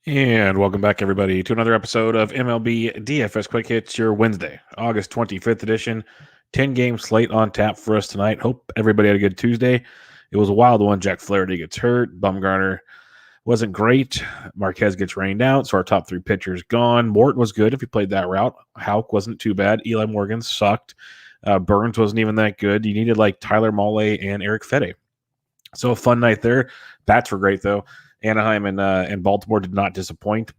And welcome back, everybody, to another episode of MLB DFS Quick Hits, your Wednesday, August 25th edition. 10-game slate on tap for us tonight. Hope everybody had a good Tuesday. It was a wild one. Jack Flaherty gets hurt. Bumgarner wasn't great. Marquez gets rained out, so our top three pitchers gone. Morton was good if you played that route. Houck wasn't too bad. Eli Morgan sucked. Burns wasn't even that good. You needed like Tyler Mahle and Eric Fede. So a fun night there. Bats were great, though. Anaheim and Baltimore did not disappoint.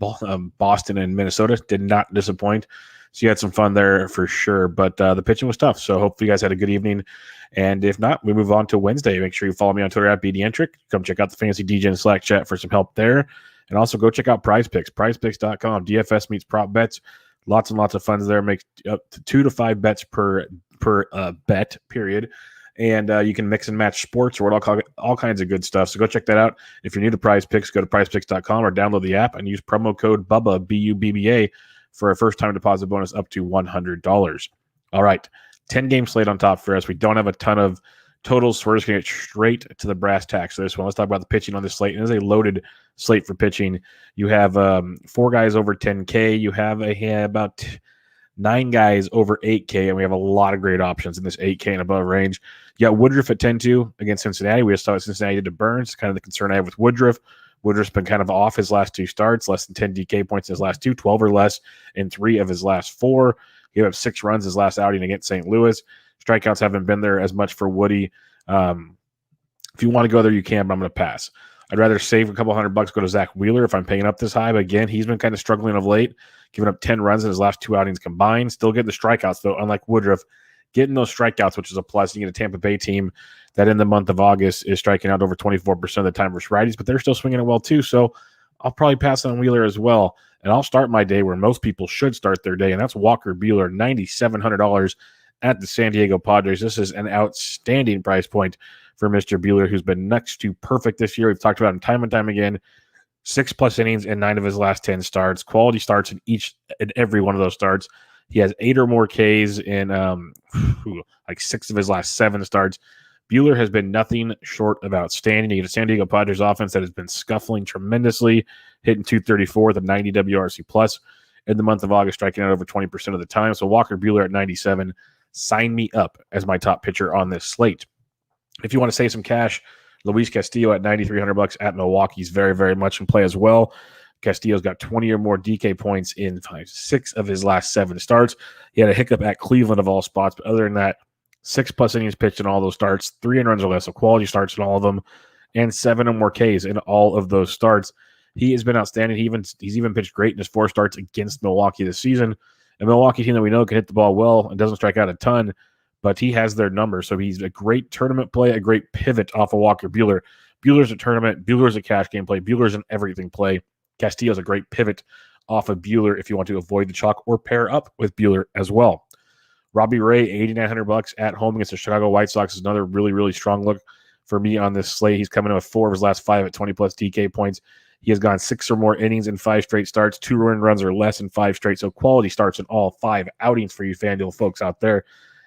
Boston and Minnesota did not disappoint. So you had some fun there for sure. But the pitching was tough. So hopefully you guys had a good evening. And if not, we move on to Wednesday. Make sure you follow me on Twitter at BDentric. Come check out the Fantasy DJ and Slack chat for some help there. And also go check out Prize Picks, prizepicks.com. DFS meets prop bets. Lots and lots of fun there. Make up to 2 to 5 bets per bet, period. And you can mix and match sports or all kinds of good stuff. So go check that out. If you're new to Prize Picks, go to prizepicks.com or download the app and use promo code Bubba, BUBBA, for a first-time deposit bonus up to $100. All right, 10-game slate on top for us. We don't have a ton of totals, so we're just going to get straight to the brass tacks for this one. Let's talk about the pitching on this slate. It is a loaded slate for pitching. You have 4 guys over 10K. You have about 9 guys over 8K, and we have a lot of great options in this 8K and above range. You got Woodruff at 10-2 against Cincinnati. We just saw what Cincinnati did to Burns. It's kind of the concern I have with Woodruff. Woodruff's been kind of off his last 2 starts, less than 10 DK points in his last 2, 12 or less in 3 of his last 4. He gave up 6 runs his last outing against St. Louis. Strikeouts haven't been there as much for Woody. If you want to go there, you can, but I'm going to pass. I'd rather save a couple $100, go to Zach Wheeler if I'm paying up this high. But again, he's been kind of struggling of late, giving up 10 runs in his last 2 outings combined. Still getting the strikeouts, though, unlike Woodruff. Getting those strikeouts, which is a plus. You get a Tampa Bay team that in the month of August is striking out over 24% of the time versus righties, but they're still swinging it well, too. So I'll probably pass on Wheeler as well. And I'll start my day where most people should start their day, and that's Walker Bueller, $9,700 at the San Diego Padres. This is an outstanding price point for Mr. Bueller, who's been next to perfect this year. We've talked about him time and time again. 6+ innings in 9 of his last 10 starts. Quality starts in each and every one of those starts. He has 8 or more Ks in like 6 of his last 7 starts. Bueller has been nothing short of outstanding. You get a San Diego Padres offense that has been scuffling tremendously, hitting 234 with a 90 WRC plus in the month of August, striking out over 20% of the time. So Walker Bueller at 97, sign me up as my top pitcher on this slate. If you want to save some cash, Luis Castillo at $9,300 at Milwaukee is very, very much in play as well. Castillo's got 20 or more DK points in 6 of his last 7 starts. He had a hiccup at Cleveland of all spots, but other than that, 6+ innings pitched in all those starts, 3 runs or less, so quality starts in all of them, and 7 or more Ks in all of those starts. He has been outstanding. He's even pitched great in his 4 starts against Milwaukee this season. A Milwaukee team that we know can hit the ball well and doesn't strike out a ton, but he has their number. So he's a great tournament play, a great pivot off of Walker Bueller. Bueller's a tournament. Bueller's a cash game play. Bueller's an everything play. Castillo's a great pivot off of Bueller if you want to avoid the chalk or pair up with Bueller as well. Robbie Ray, $8,900 at home against the Chicago White Sox is another really, really strong look for me on this slate. He's coming in with 4 of his last 5 at 20+ DK points. He has gone 6 or more innings in 5 straight starts, 2 runs or less in 5 straight. So quality starts in all 5 outings for you FanDuel folks out there.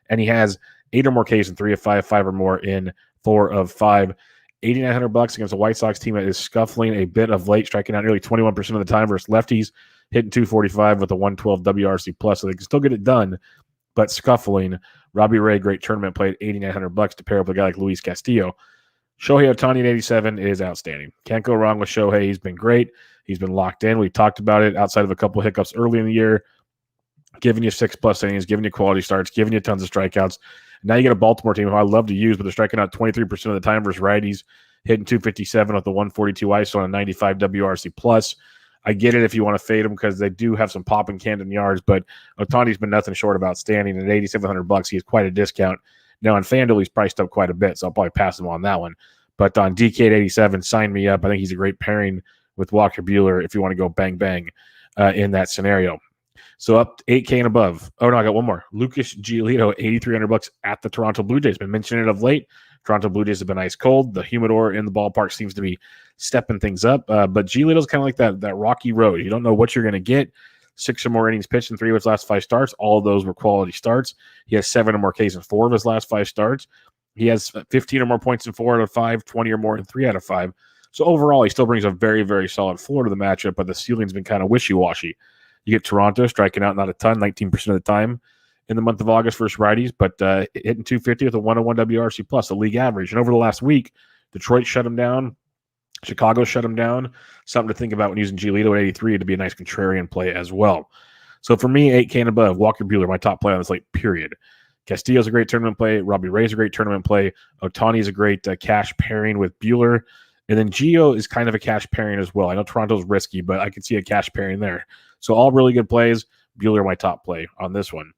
And he has 8 or more Ks in 3 of 5, 5 or more in 4 of 5. $8,900 against a White Sox team that is scuffling a bit of late, striking out nearly 21% of the time versus lefties, hitting 245 with a 112 WRC plus. So they can still get it done, but scuffling. Robbie Ray, great tournament play at $8,900 to pair up with a guy like Luis Castillo. Shohei Ohtani at 87 is outstanding. Can't go wrong with Shohei. He's been great. He's been locked in. We talked about it outside of a couple of hiccups early in the year, giving you 6+ innings, giving you quality starts, giving you tons of strikeouts. Now you get a Baltimore team who I love to use, but they're striking out 23% of the time versus righties, hitting 257 with a 142 ISO and a 95 WRC plus. I get it if you want to fade them because they do have some pop in Camden Yards, but Ohtani's been nothing short of outstanding. At $8,700, he has quite a discount. Now on FanDuel, he's priced up quite a bit, so I'll probably pass him on that one. But on DK at 87, sign me up. I think he's a great pairing with Walker Bueller if you want to go bang bang in that scenario. So up 8K and above. Oh, no, I got one more. Lucas Giolito, $8,300 at the Toronto Blue Jays. Been mentioning it of late. Toronto Blue Jays have been ice cold. The humidor in the ballpark seems to be stepping things up. But Giolito's kind of like that rocky road. You don't know what you're going to get. 6 or more innings pitched in 3 of his last 5 starts. All of those were quality starts. He has 7 or more Ks in 4 of his last 5 starts. He has 15 or more points in 4 out of 5, 20 or more in 3 out of 5. So overall, he still brings a very, very solid floor to the matchup, but the ceiling's been kind of wishy-washy. You get Toronto striking out not a ton, 19% of the time in the month of August versus righties, but hitting 250 with a 101 WRC plus, the league average. And over the last week, Detroit shut him down. Chicago shut him down. Something to think about when using Giolito at 83 to be a nice contrarian play as well. So for me, 8K and above, Walker Bueller, my top play on this slate, period. Castillo's a great tournament play. Robbie Ray's a great tournament play. Ohtani's a great cash pairing with Bueller. And then Gio is kind of a cash pairing as well. I know Toronto's risky, but I can see a cash pairing there. So all really good plays. Bueller, my top play on this one.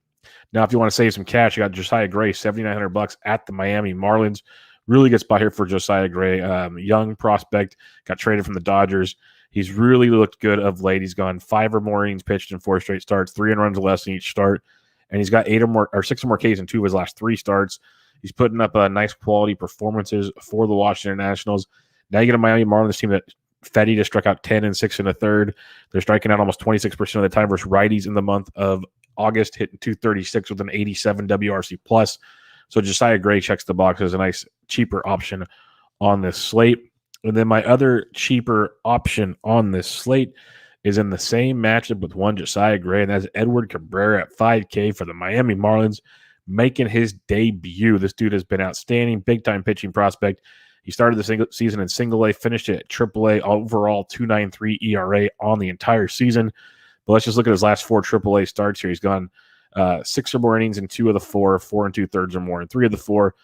Now, if you want to save some cash, you got Josiah Gray, $7,900 at the Miami Marlins. Really good spot here for Josiah Gray. Young prospect, got traded from the Dodgers. He's really looked good of late. He's gone 5 or more innings pitched in 4 straight starts, 3 runs or less in each start, and he's got 6 or more Ks in 2 of his last 3 starts. He's putting up nice quality performances for the Washington Nationals. Now you get a Miami Marlins team that Fetty just struck out 10 and 6 in the third. They're striking out almost 26% of the time versus righties in the month of August, hitting 236 with an 87 WRC plus. So Josiah Gray checks the box as a nice cheaper option on this slate. And then my other cheaper option on this slate is in the same matchup with one Josiah Gray, and that's Edward Cabrera at 5K for the Miami Marlins, making his debut. This dude has been outstanding, big-time pitching prospect. He started the season in single A, finished it at triple A, overall 2.93 ERA on the entire season. But let's just look at his last 4 AAA starts here. He's gone 6 or more innings in 2 of the 4, 4 2/3 or more in 3 of the 4,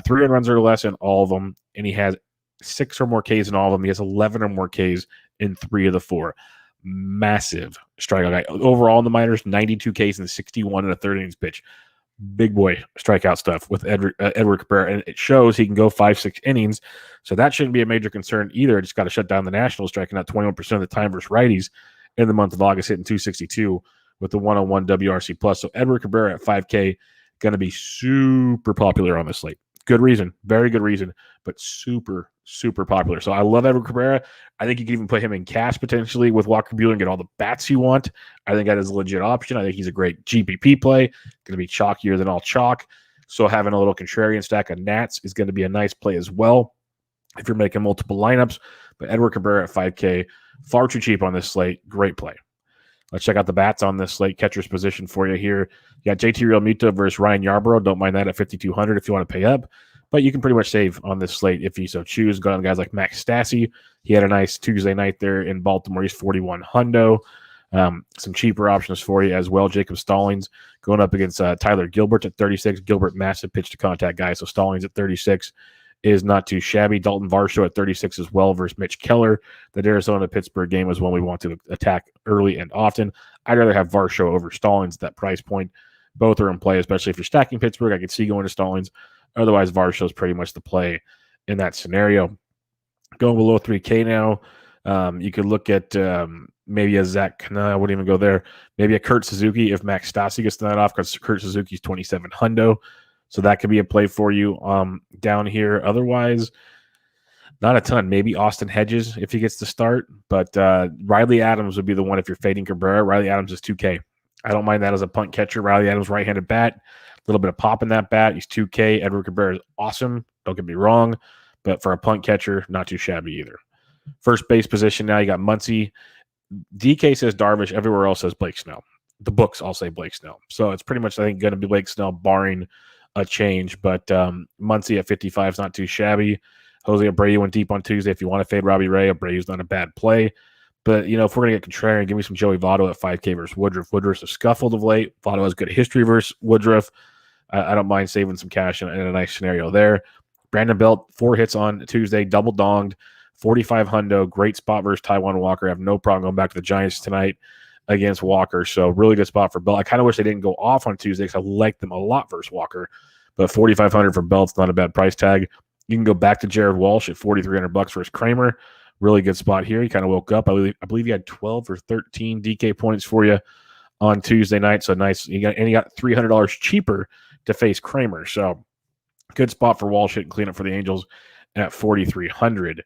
3 runs or less in all of them, and he has 6 or more Ks in all of them. He has 11 or more Ks in 3 of the 4. Massive strikeout guy. Overall in the minors, 92 Ks and 61 and a third innings pitch. Big boy strikeout stuff with Edward Cabrera, and it shows he can go 5-6 innings. So that shouldn't be a major concern either. Just got to shut down the Nationals, striking out 21% of the time versus righties in the month of August, hitting 262 with the 101 WRC plus. So Edward Cabrera at 5K, going to be super popular on this slate. Good reason, very good reason, but super, super popular. So I love Edward Cabrera. I think you can even put him in cash potentially with Walker Bueller and get all the bats you want. I think that is a legit option. I think he's a great GPP play. Going to be chalkier than all chalk. So having a little contrarian stack of Nats is going to be a nice play as well if you're making multiple lineups. But Edward Cabrera at 5K, far too cheap on this slate. Great play. Let's check out the bats on this slate. Catcher's position for you here. You got JT Realmuto versus Ryan Yarbrough. Don't mind that at 5,200 if you want to pay up. But you can pretty much save on this slate if you so choose. Go on guys like Max Stassi. He had a nice Tuesday night there in Baltimore. He's 41 hundo. Some cheaper options for you as well. Jacob Stallings going up against Tyler Gilbert at 36. Gilbert, massive pitch to contact guy. So Stallings at 36 is not too shabby. Dalton Varsho at 36 as well versus Mitch Keller. The Arizona-Pittsburgh game is one we want to attack early and often. I'd rather have Varsho over Stallings at that price point. Both are in play, especially if you're stacking Pittsburgh. I could see going to Stallings. Otherwise, Varsho is pretty much the play in that scenario. Going below 3K now, you could look at maybe a Zach. No, I wouldn't even go there. Maybe a Kurt Suzuki if Max Stassi gets the night off because Kurt Suzuki's 27 hundo. So that could be a play for you down here. Otherwise, not a ton. Maybe Austin Hedges if he gets to start. But Riley Adams would be the one if you're fading Cabrera. Riley Adams is 2K. I don't mind that as a punt catcher. Riley Adams, right-handed bat. A little bit of pop in that bat. He's 2K. Edward Cabrera is awesome. Don't get me wrong. But for a punt catcher, not too shabby either. First base position now, you got Muncy. DK says Darvish. Everywhere else says Blake Snell. The books all say Blake Snell. So it's pretty much, I think, going to be Blake Snell barring a change. But Muncy at 55 is not too shabby. Jose Abreu went deep on Tuesday. If you want to fade Robbie Ray, Abreu's not a bad play. But, if we're going to get contrarian, give me some Joey Votto at 5K versus Woodruff. Woodruff's a scuffled of late. Votto has good history versus Woodruff. I don't mind saving some cash in a nice scenario there. Brandon Belt, 4 hits on Tuesday, double donged, 45 hundo, great spot versus Taijuan Walker. I have no problem going back to the Giants tonight against Walker. So really good spot for Belt. I kind of wish they didn't go off on Tuesday because I liked them a lot versus Walker. But 4,500 for Belt's not a bad price tag. You can go back to Jared Walsh at $4,300 versus Kramer. Really good spot here. He kind of woke up. I believe he had 12 or 13 DK points for you on Tuesday night. So nice. He got $300 cheaper to face Kramer. So good spot for Walsh and clean up for the Angels at 4,300.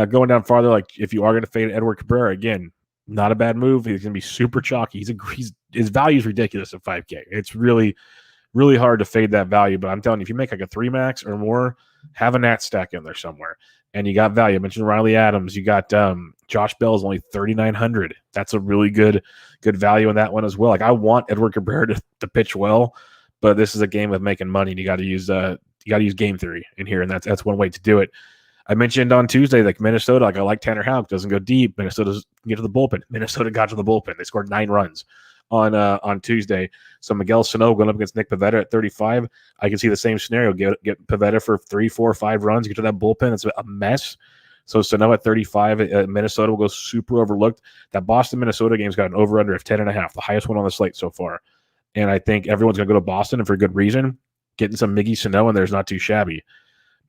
Going down farther, like if you are going to fade Edward Cabrera, again, not a bad move. He's going to be super chalky. His value is ridiculous at 5K. It's really, really hard to fade that value. But I'm telling you, if you make like a 3 max or more, have a Nat stack in there somewhere. And you got value. I mentioned Riley Adams. You got Josh Bell is only 3,900. That's a really good value in that one as well. Like I want Edward Cabrera to pitch well, but this is a game of making money, and you got to use game theory in here, and that's one way to do it. I mentioned on Tuesday, like Minnesota, like I like Tanner Houck, doesn't go deep. Minnesota's get to the bullpen. Minnesota got to the bullpen. They scored 9 runs on Tuesday. So Miguel Sano going up against Nick Pivetta at 35. I can see the same scenario. Get Pivetta for 3, 4, 5 runs. Get to that bullpen. It's a mess. So Sano at 35. Minnesota will go super overlooked. That Boston-Minnesota game's got an over-under of 10.5, the highest one on the slate so far. And I think everyone's going to go to Boston, and for good reason. Getting some Miggy Sano in there is not too shabby.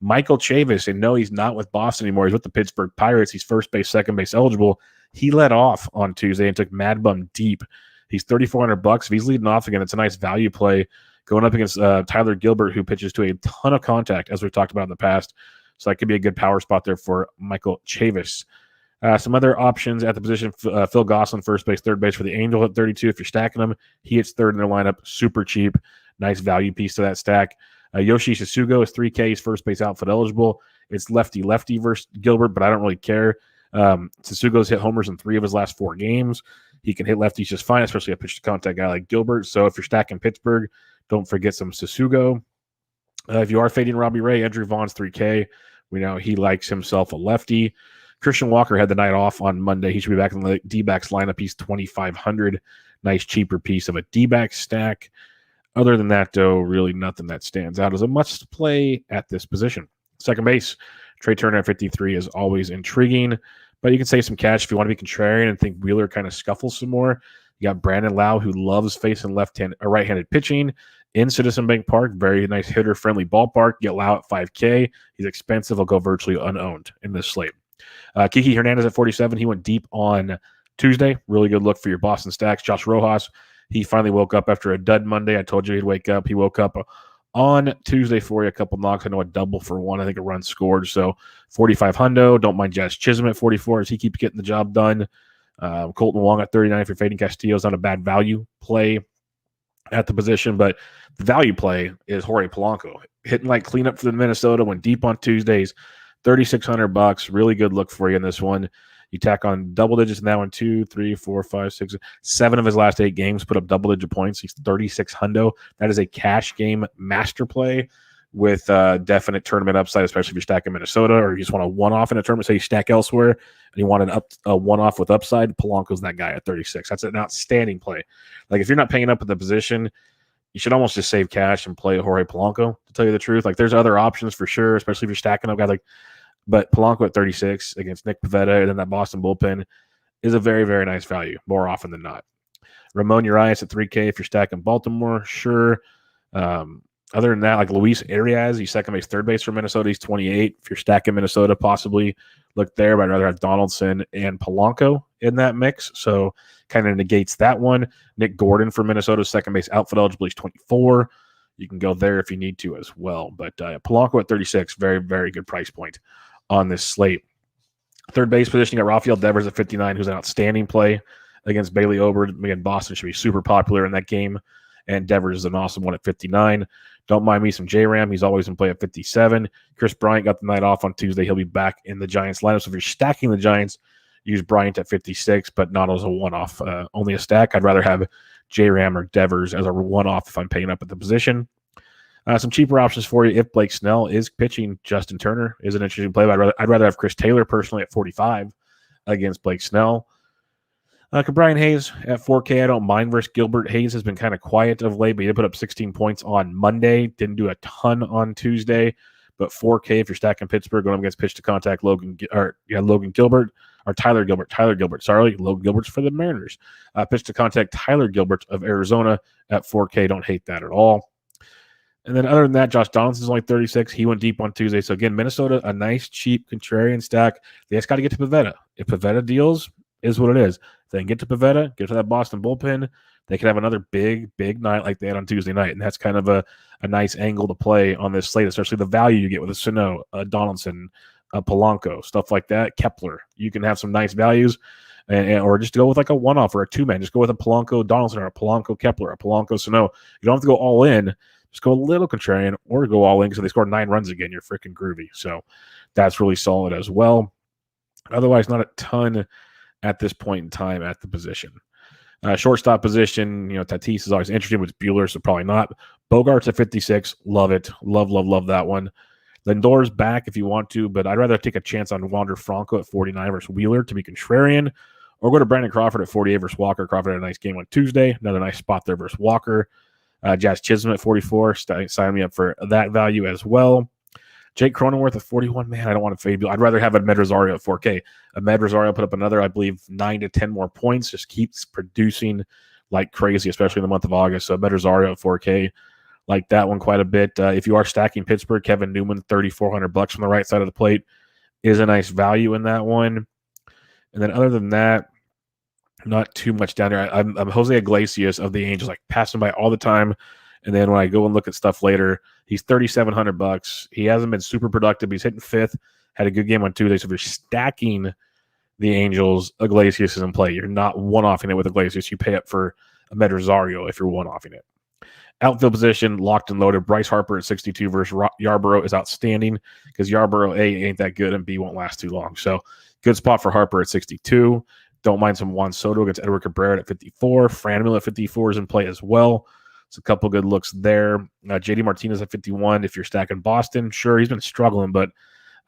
Michael Chavis, and no, he's not with Boston anymore. He's with the Pittsburgh Pirates. He's first base, second base eligible. He led off on Tuesday and took Mad Bum deep. He's $3,400. If he's leading off again, it's a nice value play going up against Tyler Gilbert, who pitches to a ton of contact, as we've talked about in the past. So that could be a good power spot there for Michael Chavis. Some other options at the position, Phil Gosselin, first base, third base for the Angels at 32. If you're stacking them, he hits third in their lineup. Super cheap. Nice value piece to that stack. Yoshi Sasugo is 3K. He's first base outfield eligible. It's lefty versus Gilbert, but I don't really care. Sasugo's hit homers in 3 of his last 4 games. He can hit lefties just fine, especially a pitch-to-contact guy like Gilbert. So if you're stacking Pittsburgh, don't forget some Sasugo. If you are fading Robbie Ray, Andrew Vaughn's 3K. We know he likes himself a lefty. Christian Walker had the night off on Monday. He should be back in the D-backs lineup. He's 2,500. Nice, cheaper piece of a D-back stack. Other than that, though, really nothing that stands out as a must play at this position. Second base, Trey Turner at 53 is always intriguing, but you can save some cash if you want to be contrarian and think Bueller kind of scuffles some more. You got Brandon Lau, who loves facing right-handed pitching in Citizen Bank Park. Very nice hitter-friendly ballpark. Get Lau at 5K. He's expensive. He'll go virtually unowned in this slate. Kiki Hernandez at 47. He went deep on Tuesday. Really good look for your Boston stacks. Josh Rojas, he finally woke up after a dud Monday. I told you he'd wake up. He woke up on Tuesday for you. A couple knocks. I know a double for 1. I think a run scored. So 45 hundo. Don't mind Jazz Chisholm at 44 as he keeps getting the job done. Colton Wong at 39 if you're fading Castillo is not a bad value play at the position, but the value play is Jorge Polanco. Hitting like cleanup for the Minnesota, went deep on Tuesdays, $3,600. Really good look for you in this one. You tack on double digits in that one, 2, 3, 4, 5, 6, 7 of his last 8 games put up double-digit points. He's 36 hundo. That is a cash game master play with definite tournament upside, especially if you're stacking Minnesota or you just want a one-off in a tournament. Say you stack elsewhere and you want a one-off with upside, Polanco's that guy at 36. That's an outstanding play. Like if you're not paying up at the position, you should almost just save cash and play Jorge Polanco, to tell you the truth. Like there's other options for sure, especially if you're stacking up guys like. But Polanco at 36 against Nick Pivetta and then that Boston bullpen is a very, very nice value more often than not. Ramon Urias at 3K if you're stacking Baltimore, sure. Other than that, like Luis Arias, he's second base, third base for Minnesota. He's 28. If you're stacking Minnesota, possibly look there. But I'd rather have Donaldson and Polanco in that mix. So kind of negates that one. Nick Gordon for Minnesota, second base outfield eligible. He's 24. You can go there if you need to as well. But Polanco at 36, very, very good price point on this slate. Third base position, you got Rafael Devers at 59, who's an outstanding play against Bailey Ober. Again, Boston should be super popular in that game. And Devers is an awesome one at 59. Don't mind me some J-Ram. He's always in play at 57. Chris Bryant got the night off on Tuesday. He'll be back in the Giants lineup. So if you're stacking the Giants, use Bryant at 56, but not as a one-off, only a stack. I'd rather have J-Ram or Devers as a one-off if I'm paying up at the position. Some cheaper options for you if Blake Snell is pitching. Justin Turner is an interesting play. But I'd rather have Chris Taylor personally at 45 against Blake Snell. Brian Hayes at 4K. I don't mind versus Gilbert. Hayes has been kind of quiet of late, but he did put up 16 points on Monday. Didn't do a ton on Tuesday, but 4K if you're stacking Pittsburgh going up against pitch to contact Logan Gilbert or Tyler Gilbert. Sorry, Logan Gilbert's for the Mariners. Pitch to contact Tyler Gilbert of Arizona at 4K. Don't hate that at all. And then other than that, Josh Donaldson's only 36. He went deep on Tuesday. So again, Minnesota, a nice, cheap contrarian stack. They just got to get to Pivetta. If Pivetta deals, is what it is. If they can get to Pivetta, get to that Boston bullpen, they could have another big, big night like they had on Tuesday night. And that's kind of a nice angle to play on this slate, especially the value you get with a Sano, a Donaldson, a Polanco, stuff like that. Kepler. You can have some nice values. Or just go with like a one-off or a two-man. Just go with a Polanco Donaldson or a Polanco Kepler, a Polanco Sano. You don't have to go all in. just go a little contrarian or go all in because they scored 9 runs again. You're freaking groovy. So that's really solid as well. Otherwise, not a ton at this point in time at the position. Shortstop position, Tatis is always interesting with Bueller, so probably not. Bogart's at 56. Love it. Love that one. Lindor's back if you want to, but I'd rather take a chance on Wander Franco at 49 versus Wheeler to be contrarian, or go to Brandon Crawford at 48 versus Walker. Crawford had a nice game on Tuesday. Another nice spot there versus Walker. Jazz Chisholm at 44. Sign me up for that value as well. Jake Cronenworth at 41. Man, I don't want to fade. I'd rather have Ahmed Rosario at 4K. Ahmed Rosario put up another, I believe, 9 to 10 more points. Just keeps producing like crazy, especially in the month of August. So Ahmed Rosario at 4K. Like that one quite a bit. If you are stacking Pittsburgh, Kevin Newman, $3,400 from the right side of the plate is a nice value in that one. And then other than that, not too much down there. I'm Jose Iglesias of the Angels, like passing by all the time. And then when I go and look at stuff later, he's $3,700. He hasn't been super productive. He's hitting 5th. Had a good game on Tuesday. So if you're stacking the Angels, Iglesias is in play. You're not one-offing it with Iglesias. You pay up for Ahmed Rosario if you're one-offing it. Outfield position, locked and loaded. Bryce Harper at 62 versus Yarborough is outstanding because Yarborough, A, ain't that good, and B, won't last too long. So good spot for Harper at 62. Don't mind some Juan Soto against Edward Cabrera at 54. Franmil at 54 is in play as well. It's a couple good looks there. JD Martinez at 51. If you're stacking Boston, sure, he's been struggling, but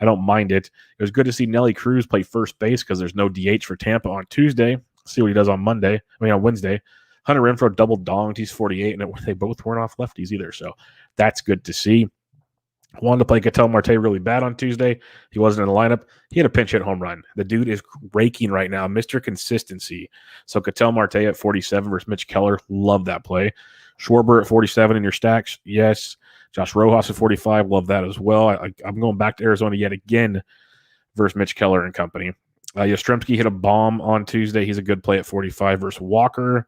I don't mind it. It was good to see Nelly Cruz play first base because there's no DH for Tampa on Tuesday. See what he does on Wednesday. Hunter Renfroe double donged. He's 48, and they both weren't off lefties either, so that's good to see. Wanted to play Ketel Marte really bad on Tuesday. He wasn't in the lineup. He had a pinch hit home run. The dude is raking right now, Mr. Consistency. So Ketel Marte at 47 versus Mitch Keller. Love that play. Schwarber at 47 in your stacks. Yes. Josh Rojas at 45. Love that as well. I'm going back to Arizona yet again versus Mitch Keller and company. Yastrzemski hit a bomb on Tuesday. He's a good play at 45 versus Walker.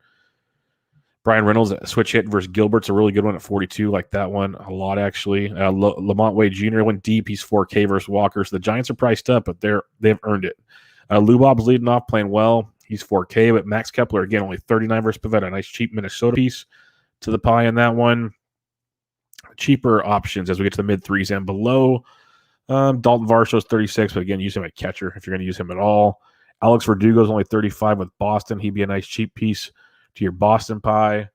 Brian Reynolds, switch hit versus Gilbert's a really good one at 42. Like that one a lot, actually. Lamont Wade Jr. went deep. He's 4K versus Walker. So the Giants are priced up, but they've earned it. Lubob's leading off, playing well. He's 4K, but Max Kepler, again, only 39 versus Pivetta. A nice cheap Minnesota piece to the pie in that one. Cheaper options as we get to the mid-3s and below. Dalton Varsho's 36, but again, use him at catcher if you're going to use him at all. Alex Verdugo's only 35 with Boston. He'd be a nice cheap piece to your Boston pie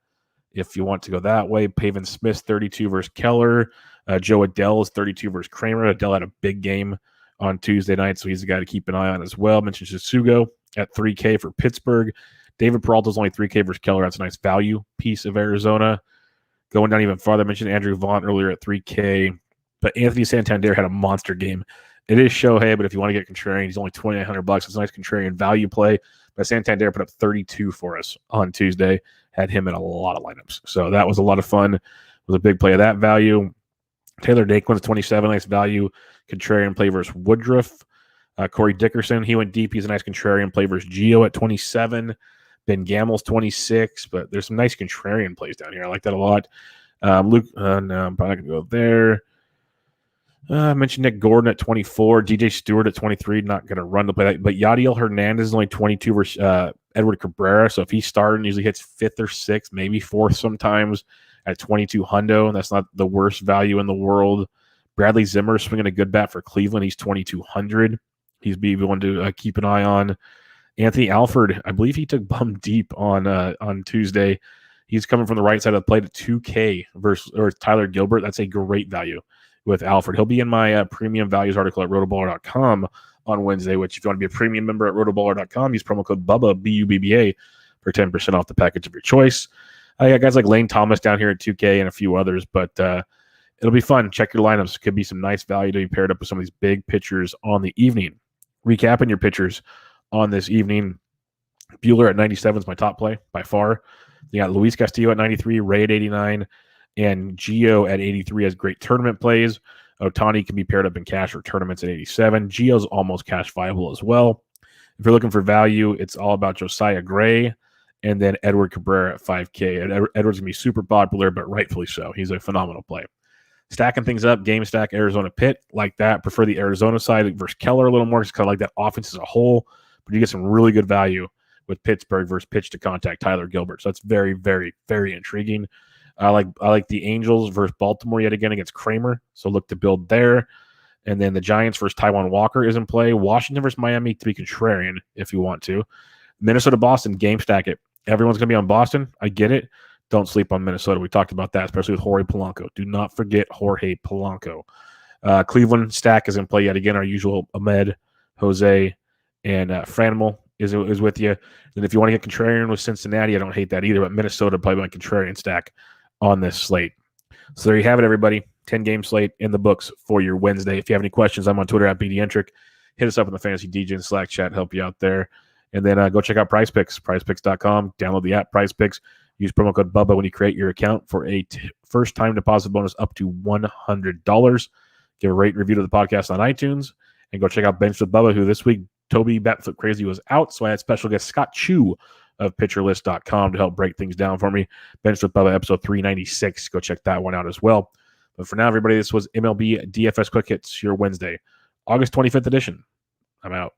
if you want to go that way. Pavin Smith, 32 versus Keller. Joe Adele is 32 versus Kramer. Adele had a big game on Tuesday night, so he's a guy to keep an eye on as well. Mentioned Susugo at 3K for Pittsburgh. David Peralta's only 3K versus Keller. That's a nice value piece of Arizona. Going down even farther, I mentioned Andrew Vaughn earlier at 3K, but Anthony Santander had a monster game. It is Shohei, but if you want to get contrarian, he's only $2,900. It's a nice contrarian value play. But Santander put up 32 for us on Tuesday. Had him in a lot of lineups. So that was a lot of fun. It was a big play of that value. Taylor Daquin's 27, nice value. Contrarian play versus Woodruff. Corey Dickerson, he went deep. He's a nice contrarian play versus Gio at 27. Ben Gamel's 26, but there's some nice contrarian plays down here. I like that a lot. Luke, no, I'm probably not going to go there. I mentioned Nick Gordon at 24, DJ Stewart at 23, not going to run to play that. But Yadiel Hernandez is only 22 versus Edward Cabrera. So if he's starting, usually hits 5th or 6th, maybe 4th sometimes at 22 hundo. And that's not the worst value in the world. Bradley Zimmer swinging a good bat for Cleveland. He's 2,200. He's be one to keep an eye on. Anthony Alford, I believe he took bum deep on Tuesday. He's coming from the right side of the plate at 2K versus Tyler Gilbert. That's a great value with Alfred. He'll be in my premium values article at rotoballer.com on Wednesday, which if you want to be a premium member at rotoballer.com, use promo code BUBBA, B-U-B-B-A, for 10% off the package of your choice. I got guys like Lane Thomas down here at 2K and a few others, but it'll be fun. Check your lineups. Could be some nice value to be paired up with some of these big pitchers on the evening. Recapping your pitchers on this evening, Bueller at 97 is my top play by far. You got Luis Castillo at 93, Ray at 89, and Gio at 83 has great tournament plays. Ohtani can be paired up in cash for tournaments at 87. Gio's almost cash viable as well. If you're looking for value, it's all about Josiah Gray and then Edward Cabrera at 5K. And Edward's going to be super popular, but rightfully so. He's a phenomenal play. Stacking things up, game stack Arizona Pitt, like that. Prefer the Arizona side versus Keller a little more. Just kind of like that offense as a whole. But you get some really good value with Pittsburgh versus pitch to contact Tyler Gilbert. So that's very, very, very intriguing. I like the Angels versus Baltimore yet again against Kramer, so look to build there. And then the Giants versus Taijuan Walker is in play. Washington versus Miami to be contrarian if you want to. Minnesota-Boston, game stack it. Everyone's going to be on Boston. I get it. Don't sleep on Minnesota. We talked about that, especially with Jorge Polanco. Do not forget Jorge Polanco. Cleveland stack is in play yet again. Our usual Ahmed, Jose, and Franimal is with you. And if you want to get contrarian with Cincinnati, I don't hate that either, but Minnesota probably my contrarian stack on this slate. So there you have it, everybody. 10-game slate in the books for your Wednesday. If you have any questions, I'm on Twitter at BDentric. Hit us up in the Fantasy DJ and Slack chat, help you out there. And then go check out PrizePicks, prizepicks.com. Download the app, PrizePicks. Use promo code Bubba when you create your account for a first-time deposit bonus up to $100. Give a rate and review to the podcast on iTunes. And go check out Bench with Bubba, who this week, Toby Batfoot Crazy was out. So I had special guest Scott Chu of PitcherList.com to help break things down for me. Bench with Bubba, episode 396. Go check that one out as well. But for now, everybody, this was MLB DFS Quick Hits, your Wednesday, August 25th edition. I'm out.